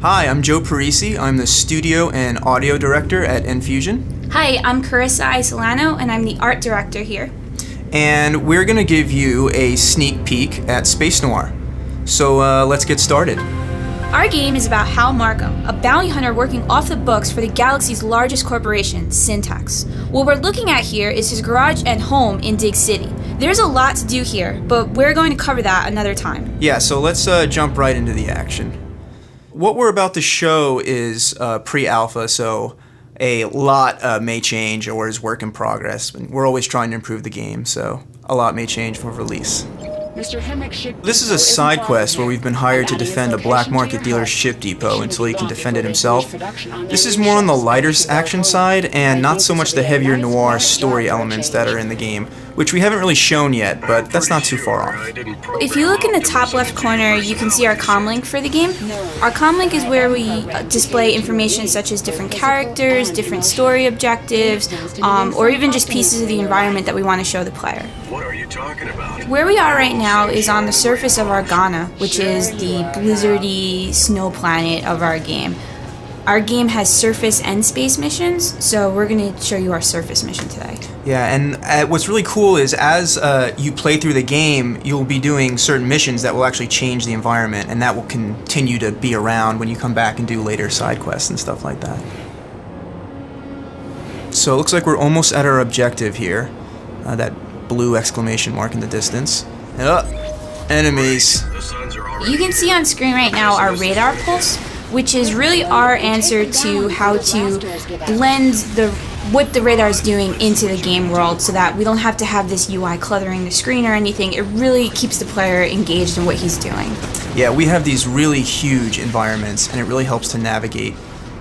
Hi, I'm Joe Parisi. I'm the studio and audio director at Enfusion. Hi, I'm Carissa Isolano, and I'm the art director here. And we're going to give you a sneak peek at SpaceNoir. So let's get started. Our game is about Hal Markham, a bounty hunter working off the books for the galaxy's largest corporation, Syntax. What we're looking at here is his garage and home in Dig City. There's a lot to do here, but we're going to cover that another time. Yeah, so let's jump right into the action. What we're about to show is pre-alpha, so a lot may change or is work in progress. We're always trying to improve the game, so a lot may change for release. This is a side quest where we've been hired to defend a black market dealer's ship depot until he can defend it himself. This is more on the lighter action side and not so much the heavier noir story elements that are in the game, which we haven't really shown yet, but that's not too far off. If you look in the top left corner, you can see our comlink for the game. Our comlink is where we display information such as different characters, different story objectives, or even just pieces of the environment that we want to show the player. What are you talking about? Where we are right now is on the surface of Argana, which is the blizzardy snow planet of our game. Our game has surface and space missions, so we're going to show you our surface mission today. Yeah, and what's really cool is as you play through the game, you'll be doing certain missions that will actually change the environment, and that will continue to be around when you come back and do later side quests and stuff like that. So it looks like we're almost at our objective here. That blue exclamation mark in the distance. Enemies. You can see on screen right now our radar pulse, which is really our answer to how to blend what the radar is doing into the game world so that we don't have to have this UI cluttering the screen or anything. It really keeps the player engaged in what he's doing. Yeah, we have these really huge environments and it really helps to navigate.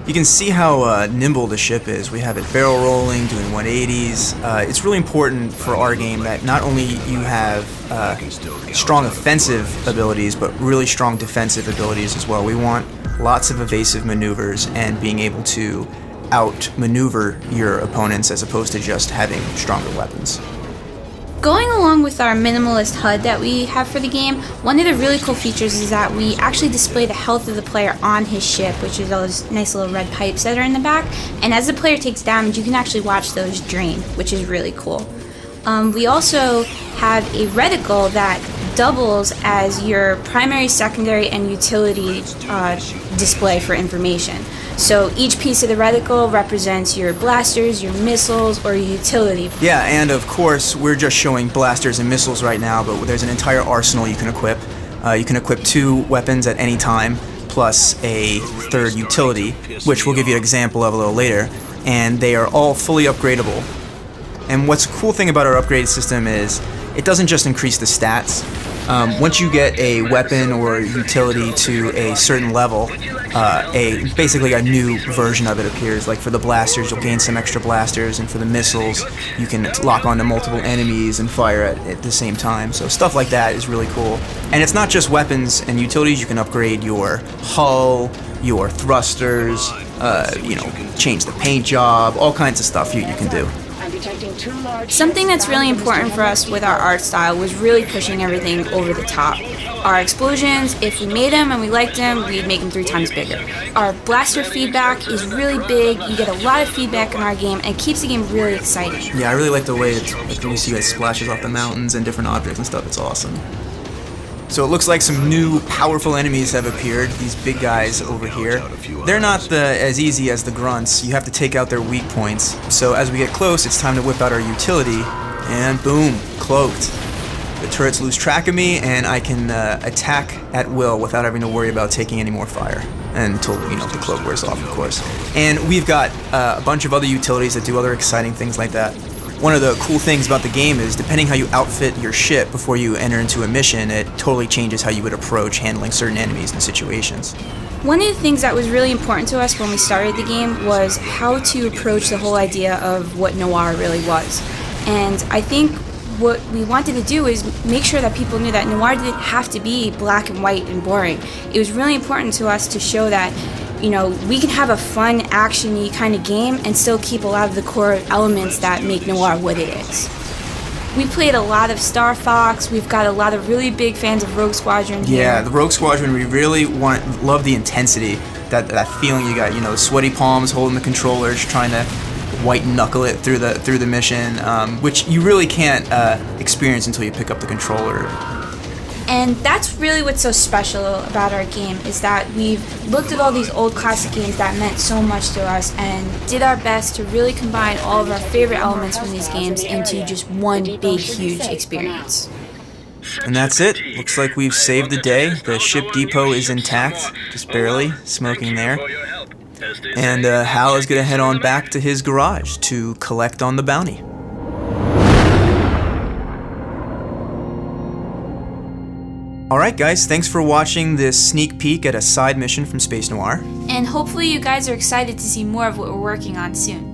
You can see how nimble the ship is. We have it barrel rolling, doing 180s. It's really important for our game that not only you have strong offensive abilities, but really strong defensive abilities as well. We want lots of evasive maneuvers and being able to outmaneuver your opponents as opposed to just having stronger weapons. Going along with our minimalist HUD that we have for the game, one of the really cool features is that we actually display the health of the player on his ship, which is those nice little red pipes that are in the back. And as the player takes damage, you can actually watch those drain, which is really cool. We also have a reticle that doubles as your primary, secondary, and utility display for information. So each piece of the reticle represents your blasters, your missiles, or your utility. Yeah, and of course, we're just showing blasters and missiles right now, but there's an entire arsenal you can equip. You can equip 2 weapons at any time, plus a third utility, which we'll give you an example of a little later, and they are all fully upgradable. And what's a cool thing about our upgrade system is it doesn't just increase the stats. Once you get a weapon or utility to a certain level, basically a new version of it appears. Like for the blasters, you'll gain some extra blasters, and for the missiles, you can lock onto multiple enemies and fire at the same time. So stuff like that is really cool. And it's not just weapons and utilities. You can upgrade your hull, your thrusters, change the paint job, all kinds of stuff you can do. Something that's really important for us with our art style was really pushing everything over the top. Our explosions, if we made them and we liked them, we'd make them 3 times bigger. Our blaster feedback is really big. You get a lot of feedback in our game, and it keeps the game really exciting. Yeah, I really like the way when you see it splashes off the mountains and different objects and stuff. It's awesome. So it looks like some new powerful enemies have appeared, these big guys over here. They're not as easy as the grunts. You have to take out their weak points. So as we get close, it's time to whip out our utility, and boom, cloaked. The turrets lose track of me, and I can attack at will without having to worry about taking any more fire. Until, the cloak wears off, of course. And we've got a bunch of other utilities that do other exciting things like that. One of the cool things about the game is depending how you outfit your ship before you enter into a mission, it totally changes how you would approach handling certain enemies and situations. One of the things that was really important to us when we started the game was how to approach the whole idea of what noir really was. And I think what we wanted to do is make sure that people knew that noir didn't have to be black and white and boring. It was really important to us to show that we can have a fun, action-y kind of game and still keep a lot of the core elements that make noir what it is. We played a lot of Star Fox. We've got a lot of really big fans of Rogue Squadron here. Yeah, the Rogue Squadron, we really love the intensity that feeling you got, you know, sweaty palms holding the controllers, trying to white knuckle it through the mission, which you really can't experience until you pick up the controller. And that's really what's so special about our game, is that we've looked at all these old classic games that meant so much to us and did our best to really combine all of our favorite elements from these games into just one big, huge experience. And that's it. Looks like we've saved the day. The ship depot is intact, just barely, smoking there. And Hal is going to head on back to his garage to collect on the bounty. Alright guys, thanks for watching this sneak peek at a side mission from SpaceNoir. And hopefully you guys are excited to see more of what we're working on soon.